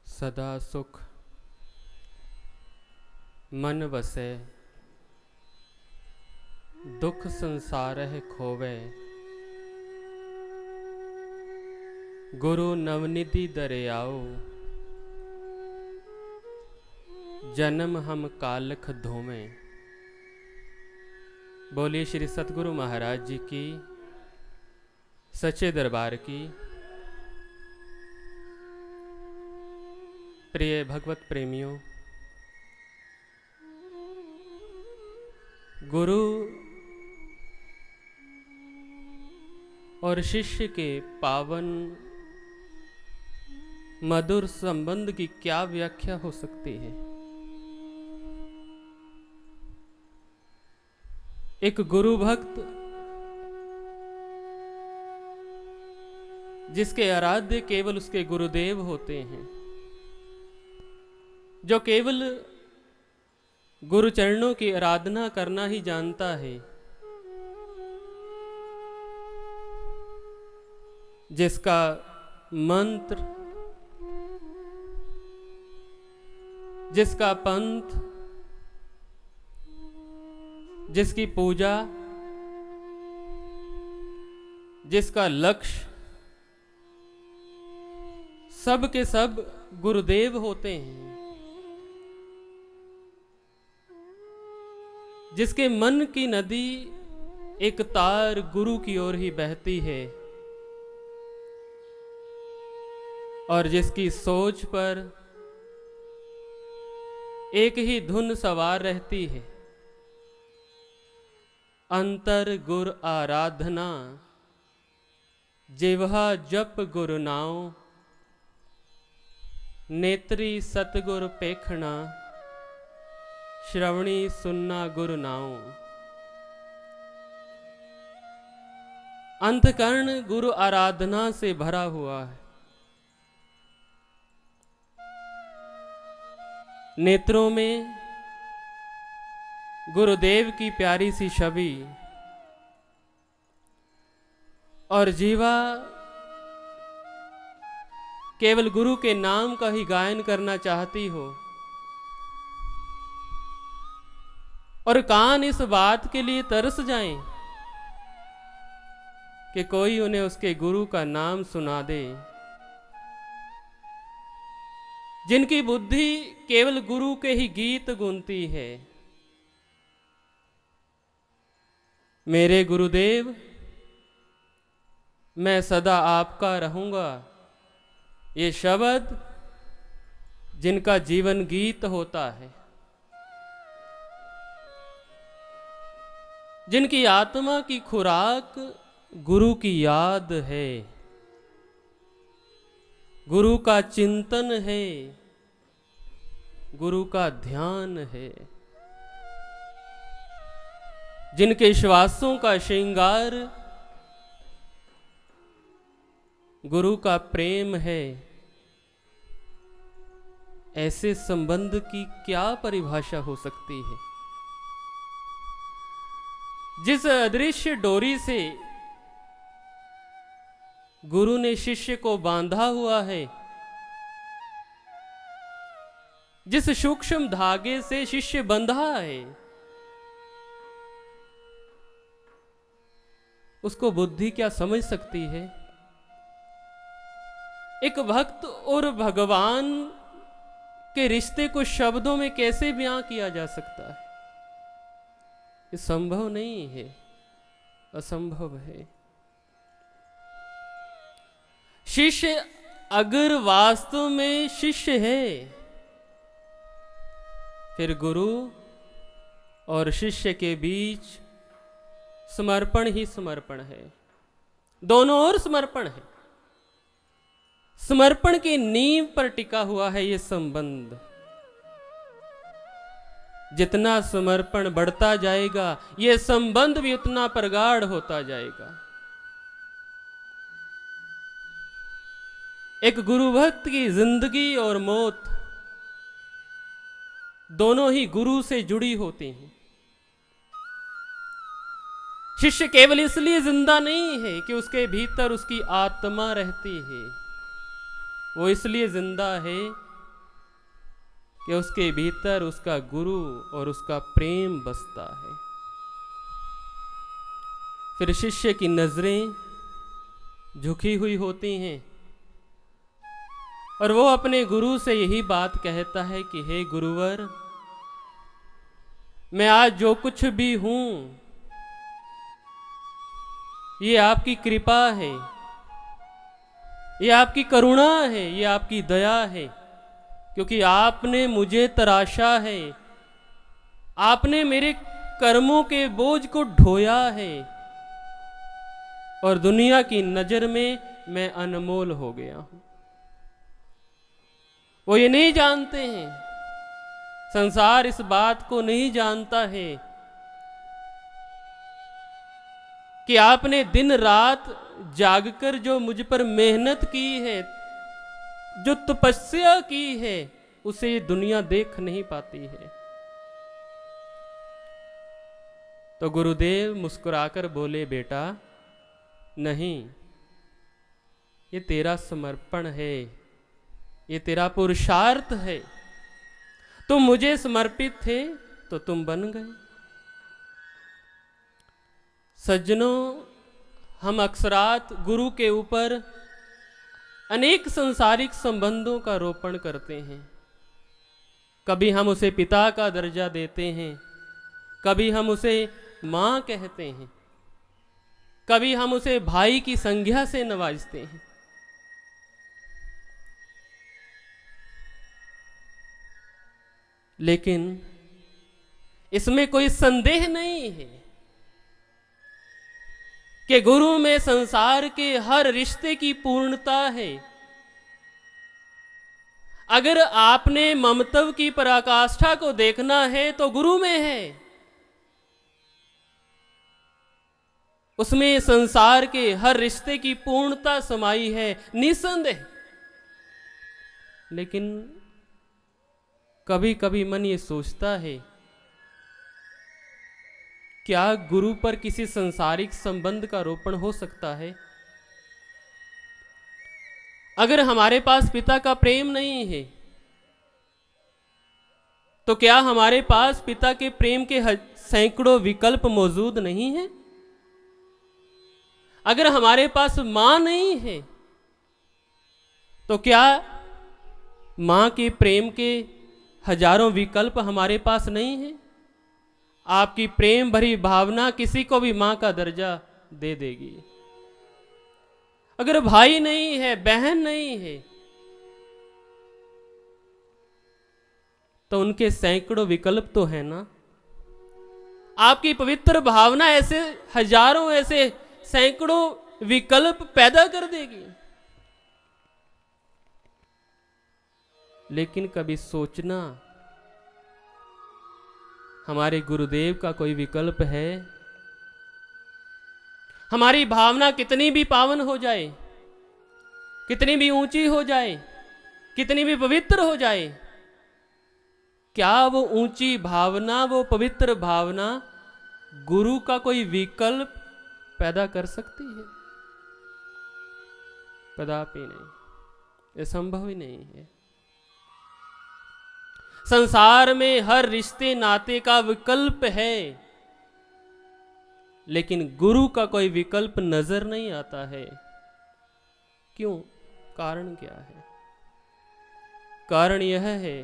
सदा सुख मन वसै, दुख संसारह खोवै। गुरु नवनिधि दरियाओ, जन्म हम कालख धोवें। बोलिए श्री सतगुरु महाराज जी की, सच्चे दरबार की। प्रिय भगवत प्रेमियों, गुरु और शिष्य के पावन मधुर संबंध की क्या व्याख्या हो सकती है। एक गुरु भक्त जिसके आराध्य केवल उसके गुरुदेव होते हैं, जो केवल गुरु चरणों की आराधना करना ही जानता है, जिसका मंत्र, जिसका पंथ, जिसकी पूजा, जिसका लक्ष्य सब के सब गुरुदेव होते हैं, जिसके मन की नदी एक तार गुरु की ओर ही बहती है और जिसकी सोच पर एक ही धुन सवार रहती है, अंतर गुर आराधना, जिह्वा जप गुरु नाओ, नेत्री सतगुर पेखना, श्रवणी सुनना गुरु नाओ। अंतकरण गुरु आराधना से भरा हुआ है। नेत्रों में गुरुदेव की प्यारी सी छवि और जीवा केवल गुरु के नाम का ही गायन करना चाहती हो, और कान इस बात के लिए तरस जाएं कि कोई उन्हें उसके गुरु का नाम सुना दे। जिनकी बुद्धि केवल गुरु के ही गीत गुनती है। मेरे गुरुदेव, मैं सदा आपका रहूंगा, ये शब्द जिनका जीवन गीत होता है, जिनकी आत्मा की खुराक गुरु की याद है, गुरु का चिंतन है, गुरु का ध्यान है, जिनके श्वासों का श्रृंगार गुरु का प्रेम है, ऐसे संबंध की क्या परिभाषा हो सकती है। जिस अदृश्य डोरी से गुरु ने शिष्य को बांधा हुआ है, जिस सूक्ष्म धागे से शिष्य बंधा है, उसको बुद्धि क्या समझ सकती है। एक भक्त और भगवान के रिश्ते को शब्दों में कैसे बयां किया जा सकता है। ये संभव नहीं है, असंभव है। शिष्य अगर वास्तव में शिष्य है, फिर गुरु और शिष्य के बीच समर्पण ही समर्पण है। दोनों ओर समर्पण है। समर्पण की नींव पर टिका हुआ है ये संबंध। जितना समर्पण बढ़ता जाएगा, ये संबंध भी उतना प्रगाढ़ होता जाएगा। एक गुरु भक्त की जिंदगी और मौत दोनों ही गुरु से जुड़ी होती हैं। शिष्य केवल इसलिए जिंदा नहीं है कि उसके भीतर उसकी आत्मा रहती है, वो इसलिए जिंदा है कि उसके भीतर उसका गुरु और उसका प्रेम बसता है। फिर शिष्य की नजरें झुकी हुई होती हैं और वो अपने गुरु से यही बात कहता है कि हे गुरुवर, मैं आज जो कुछ भी हूं ये आपकी कृपा है, ये आपकी करुणा है, ये आपकी दया है, क्योंकि आपने मुझे तराशा है, आपने मेरे कर्मों के बोझ को ढोया है और दुनिया की नजर में मैं अनमोल हो गया हूं। वो ये नहीं जानते हैं, संसार इस बात को नहीं जानता है कि आपने दिन रात जागकर जो मुझ पर मेहनत की है, जो तपस्या की है, उसे ये दुनिया देख नहीं पाती है। तो गुरुदेव मुस्कुराकर बोले, बेटा नहीं, ये तेरा समर्पण है, ये तेरा पुरुषार्थ है। तुम मुझे समर्पित थे तो तुम बन गए। सज्जनों, हम अक्सरात गुरु के ऊपर अनेक संसारिक संबंधों का रोपण करते हैं। कभी हम उसे पिता का दर्जा देते हैं, कभी हम उसे माँ कहते हैं, कभी हम उसे भाई की संज्ञा से नवाजते हैं। लेकिन इसमें कोई संदेह नहीं है कि गुरु में संसार के हर रिश्ते की पूर्णता है। अगर आपने ममत्व की पराकाष्ठा को देखना है तो गुरु में है। उसमें संसार के हर रिश्ते की पूर्णता समाई है, निसंदेह। लेकिन कभी कभी मन ये सोचता है, क्या गुरु पर किसी संसारिक संबंध का रोपण हो सकता है? अगर हमारे पास पिता का प्रेम नहीं है तो क्या हमारे पास पिता के प्रेम के सैकड़ों विकल्प मौजूद नहीं हैं? अगर हमारे पास मां नहीं है तो क्या मां के प्रेम के हजारों विकल्प हमारे पास नहीं है? आपकी प्रेम भरी भावना किसी को भी मां का दर्जा दे देगी। अगर भाई नहीं है, बहन नहीं है, तो उनके सैकड़ों विकल्प तो है ना। आपकी पवित्र भावना ऐसे हजारों, ऐसे सैकड़ों विकल्प पैदा कर देगी। लेकिन कभी सोचना, हमारे गुरुदेव का कोई विकल्प है? हमारी भावना कितनी भी पावन हो जाए, कितनी भी ऊंची हो जाए, कितनी भी पवित्र हो जाए, क्या वो ऊंची भावना, वो पवित्र भावना गुरु का कोई विकल्प पैदा कर सकती है? कदापि नहीं, ये संभव ही नहीं है। संसार में हर रिश्ते नाते का विकल्प है, लेकिन गुरु का कोई विकल्प नजर नहीं आता है। क्यों? कारण क्या है? कारण यह है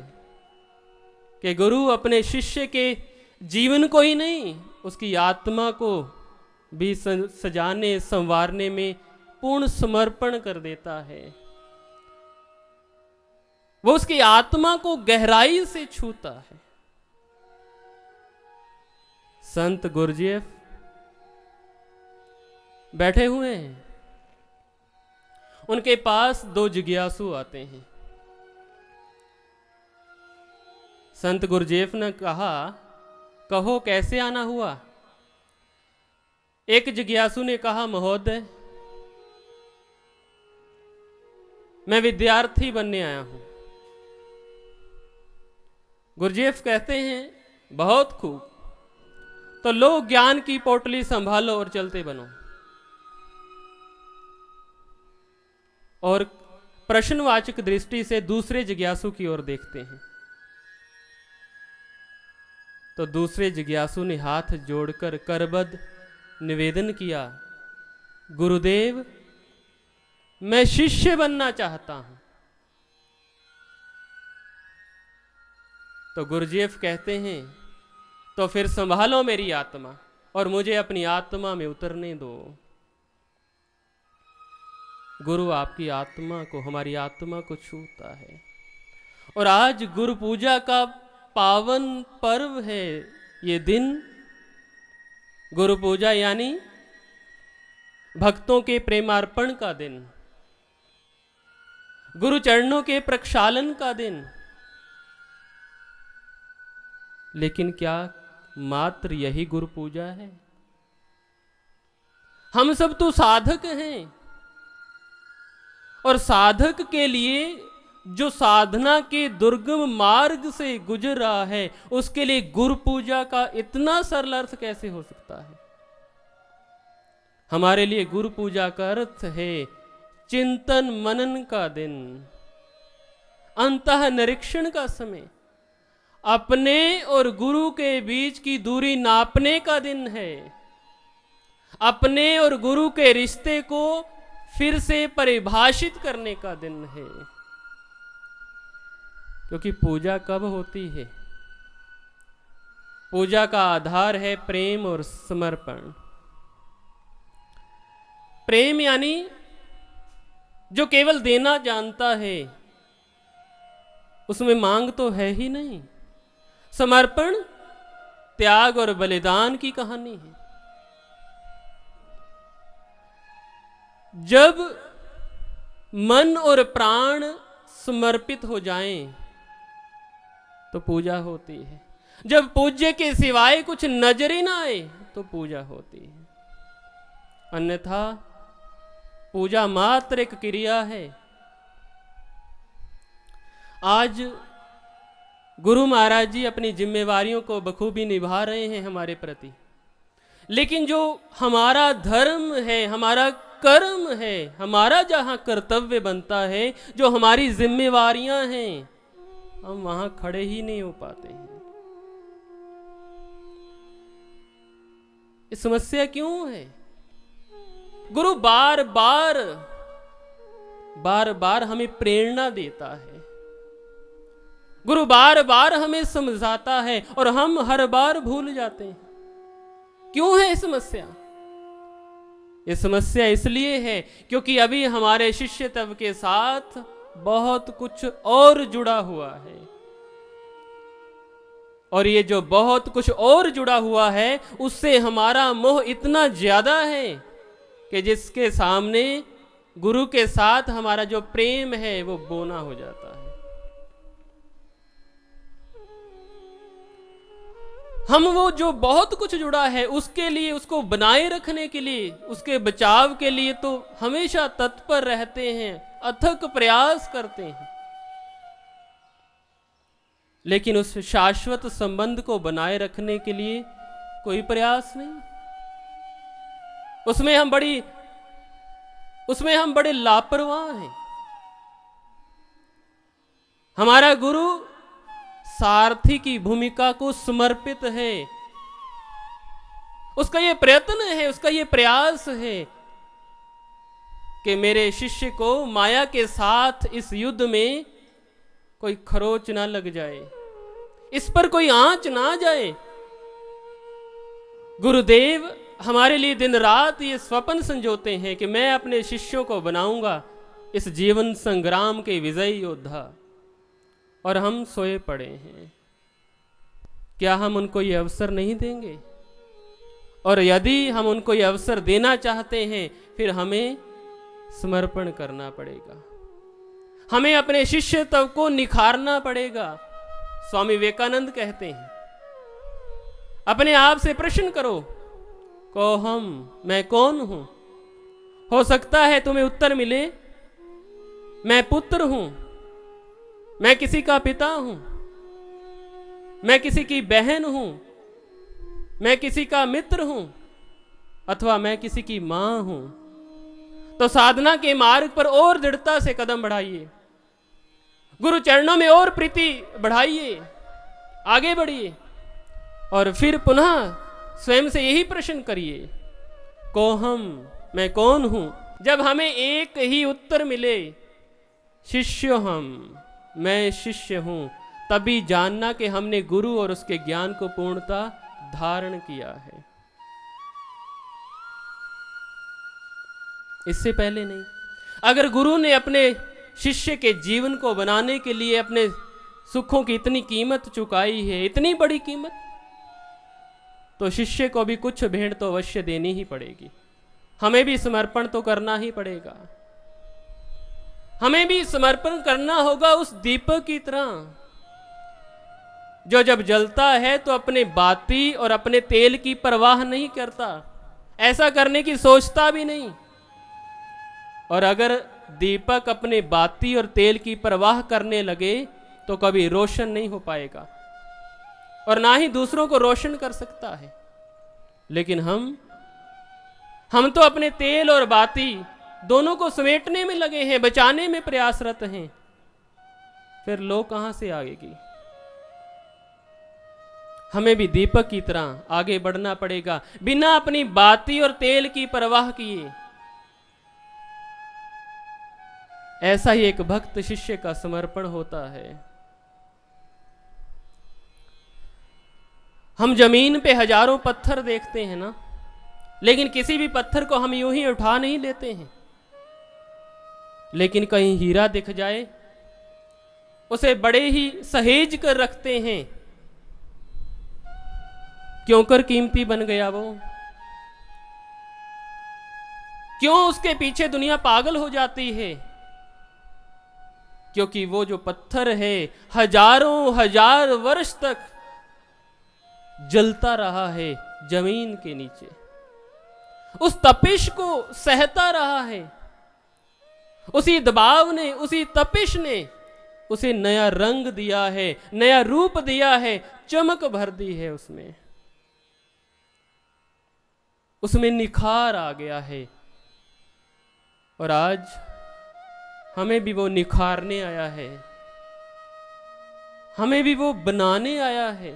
कि गुरु अपने शिष्य के जीवन को ही नहीं, उसकी आत्मा को भी सजाने संवारने में पूर्ण समर्पण कर देता है। वो उसकी आत्मा को गहराई से छूता है। संत गुरजेफ बैठे हुए हैं, उनके पास दो जिज्ञासु आते हैं। संत गुरजेफ ने कहा, कहो कैसे आना हुआ? एक जिज्ञासु ने कहा, महोदय मैं विद्यार्थी बनने आया हूं। गुरजेफ कहते हैं, बहुत खूब, तो लो ज्ञान की पोटली संभालो और चलते बनो। और प्रश्नवाचक दृष्टि से दूसरे जिज्ञासु की ओर देखते हैं। तो दूसरे जिज्ञासु ने हाथ जोड़कर करबद्ध निवेदन किया, गुरुदेव मैं शिष्य बनना चाहता हूं। तो गुरुजीएफ कहते हैं, तो फिर संभालो मेरी आत्मा और मुझे अपनी आत्मा में उतरने दो। गुरु आपकी आत्मा को, हमारी आत्मा को छूता है। और आज गुरु पूजा का पावन पर्व है। ये दिन गुरु पूजा यानी भक्तों के प्रेमार्पण का दिन, गुरु चरणों के प्रक्षालन का दिन। लेकिन क्या मात्र यही गुरु पूजा है? हम सब तो साधक हैं, और साधक के लिए जो साधना के दुर्गम मार्ग से गुजर रहा है, उसके लिए गुरु पूजा का इतना सरल अर्थ कैसे हो सकता है? हमारे लिए गुरु पूजा का अर्थ है चिंतन मनन का दिन, अंतः निरीक्षण का समय, अपने और गुरु के बीच की दूरी नापने का दिन है, अपने और गुरु के रिश्ते को फिर से परिभाषित करने का दिन है। क्योंकि पूजा कब होती है? पूजा का आधार है प्रेम और समर्पण। प्रेम यानी जो केवल देना जानता है, उसमें मांग तो है ही नहीं। समर्पण त्याग और बलिदान की कहानी है। जब मन और प्राण समर्पित हो जाएं, तो पूजा होती है। जब पूज्य के सिवाय कुछ नजर ही ना आए, तो पूजा होती है। अन्यथा पूजा मात्र एक क्रिया है। आज गुरु महाराज जी अपनी जिम्मेवारियों को बखूबी निभा रहे हैं हमारे प्रति, लेकिन जो हमारा धर्म है, हमारा कर्म है, हमारा जहां कर्तव्य बनता है, जो हमारी जिम्मेवारियां हैं, हम वहां खड़े ही नहीं हो पाते हैं। ये समस्या क्यों है? गुरु बार बार हमें प्रेरणा देता है, गुरु बार बार हमें समझाता है, और हम हर बार भूल जाते हैं। क्यों है ये समस्या? ये समस्या इसलिए है क्योंकि अभी हमारे शिष्यत्व के साथ बहुत कुछ और जुड़ा हुआ है, और ये जो बहुत कुछ और जुड़ा हुआ है, उससे हमारा मोह इतना ज्यादा है कि जिसके सामने गुरु के साथ हमारा जो प्रेम है वो बोना हो जाता है। हम वो जो बहुत कुछ जुड़ा है, उसके लिए, उसको बनाए रखने के लिए, उसके बचाव के लिए तो हमेशा तत्पर रहते हैं, अथक प्रयास करते हैं, लेकिन उस शाश्वत संबंध को बनाए रखने के लिए कोई प्रयास नहीं। उसमें हम बड़े लापरवाह हैं। हमारा गुरु सारथी की भूमिका को समर्पित है। उसका यह प्रयत्न है, उसका यह प्रयास है कि मेरे शिष्य को माया के साथ इस युद्ध में कोई खरोच ना लग जाए, इस पर कोई आंच ना जाए। गुरुदेव हमारे लिए दिन रात ये स्वप्न संजोते हैं कि मैं अपने शिष्यों को बनाऊंगा इस जीवन संग्राम के विजयी योद्धा, और हम सोए पड़े हैं। क्या हम उनको ये अवसर नहीं देंगे? और यदि हम उनको ये अवसर देना चाहते हैं, फिर हमें समर्पण करना पड़ेगा, हमें अपने शिष्यत्व को निखारना पड़ेगा। स्वामी विवेकानंद कहते हैं, अपने आप से प्रश्न करो, को हम, मैं कौन हूं? हो सकता है तुम्हें उत्तर मिले, मैं पुत्र हूं, मैं किसी का पिता हूं, मैं किसी की बहन हूं, मैं किसी का मित्र हूं, अथवा मैं किसी की मां हूं। तो साधना के मार्ग पर और दृढ़ता से कदम बढ़ाइए, गुरु चरणों में और प्रीति बढ़ाइए, आगे बढ़िए, और फिर पुनः स्वयं से यही प्रश्न करिए, कोहम, मैं कौन हूं। जब हमें एक ही उत्तर मिले, शिष्य हम, मैं शिष्य हूं, तभी जानना कि हमने गुरु और उसके ज्ञान को पूर्णता धारण किया है। इससे पहले नहीं। अगर गुरु ने अपने शिष्य के जीवन को बनाने के लिए अपने सुखों की इतनी कीमत चुकाई है, इतनी बड़ी कीमत, तो शिष्य को भी कुछ भेंट तो अवश्य देनी ही पड़ेगी। हमें भी समर्पण तो करना ही पड़ेगा। हमें भी समर्पण करना होगा उस दीपक की तरह, जो जब जलता है तो अपने बाती और अपने तेल की परवाह नहीं करता, ऐसा करने की सोचता भी नहीं। और अगर दीपक अपने बाती और तेल की परवाह करने लगे तो कभी रोशन नहीं हो पाएगा और ना ही दूसरों को रोशन कर सकता है। लेकिन हम तो अपने तेल और बाती दोनों को समेटने में लगे हैं, बचाने में प्रयासरत हैं। फिर लो कहां से आएगी। हमें भी दीपक की तरह आगे बढ़ना पड़ेगा, बिना अपनी बाती और तेल की परवाह किए। ऐसा ही एक भक्त शिष्य का समर्पण होता है। हम जमीन पे हजारों पत्थर देखते हैं ना, लेकिन किसी भी पत्थर को हम यूं ही उठा नहीं लेते हैं। लेकिन कहीं हीरा दिख जाए, उसे बड़े ही सहेज कर रखते हैं। क्यों कर कीमती बन गया वो? क्यों उसके पीछे दुनिया पागल हो जाती है? क्योंकि वो जो पत्थर है हजारों हजार वर्ष तक जलता रहा है जमीन के नीचे, उस तपिश को सहता रहा है। उसी दबाव ने, उसी तपिश ने उसे नया रंग दिया है, नया रूप दिया है, चमक भर दी है उसमें निखार आ गया है। और आज हमें भी वो निखारने आया है, हमें भी वो बनाने आया है,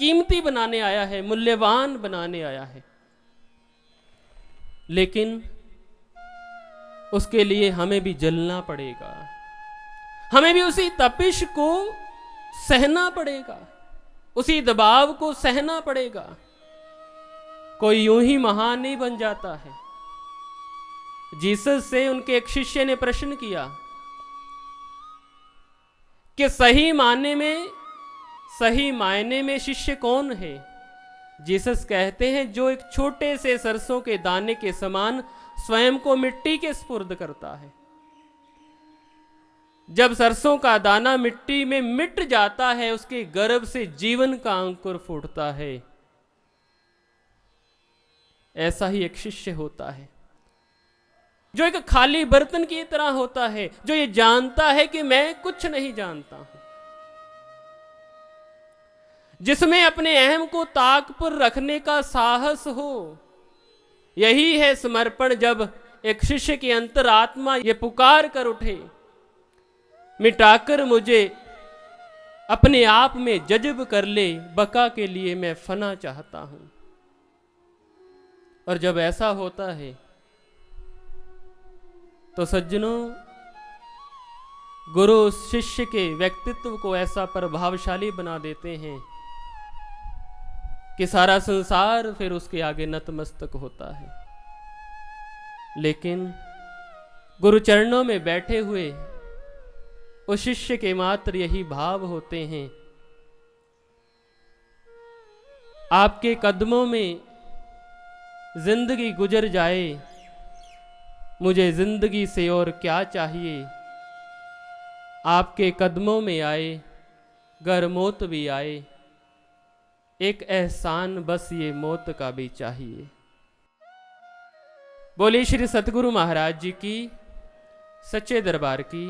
कीमती बनाने आया है, मूल्यवान बनाने आया है। लेकिन उसके लिए हमें भी जलना पड़ेगा, हमें भी उसी तपिश को सहना पड़ेगा, उसी दबाव को सहना पड़ेगा। कोई यूं ही महान नहीं बन जाता है। जीसस से उनके एक शिष्य ने प्रश्न किया कि सही मायने में शिष्य कौन है? जीसस कहते हैं, जो एक छोटे से सरसों के दाने के समान स्वयं को मिट्टी के स्पुर्द करता है। जब सरसों का दाना मिट्टी में मिट जाता है, उसके गर्भ से जीवन का अंकुर फूटता है। ऐसा ही एक शिष्य होता है, जो एक खाली बर्तन की तरह होता है, जो ये जानता है कि मैं कुछ नहीं जानता हूं, जिसमें अपने अहम को ताक पर रखने का साहस हो। यही है समर्पण। जब एक शिष्य की अंतरात्मा ये पुकार कर उठे, मिटाकर मुझे अपने आप में जज्ब कर ले, बका के लिए मैं फना चाहता हूं। और जब ऐसा होता है तो सज्जनों, गुरु शिष्य के व्यक्तित्व को ऐसा प्रभावशाली बना देते हैं कि सारा संसार फिर उसके आगे नतमस्तक होता है। लेकिन गुरु चरणों में बैठे हुए उस शिष्य के मात्र यही भाव होते हैं, आपके कदमों में जिंदगी गुजर जाए, मुझे जिंदगी से और क्या चाहिए। आपके कदमों में आए, गर मौत भी आए, एक एहसान बस ये मौत का भी चाहिए। बोलिए श्री सतगुरु महाराज जी की, सच्चे दरबार की।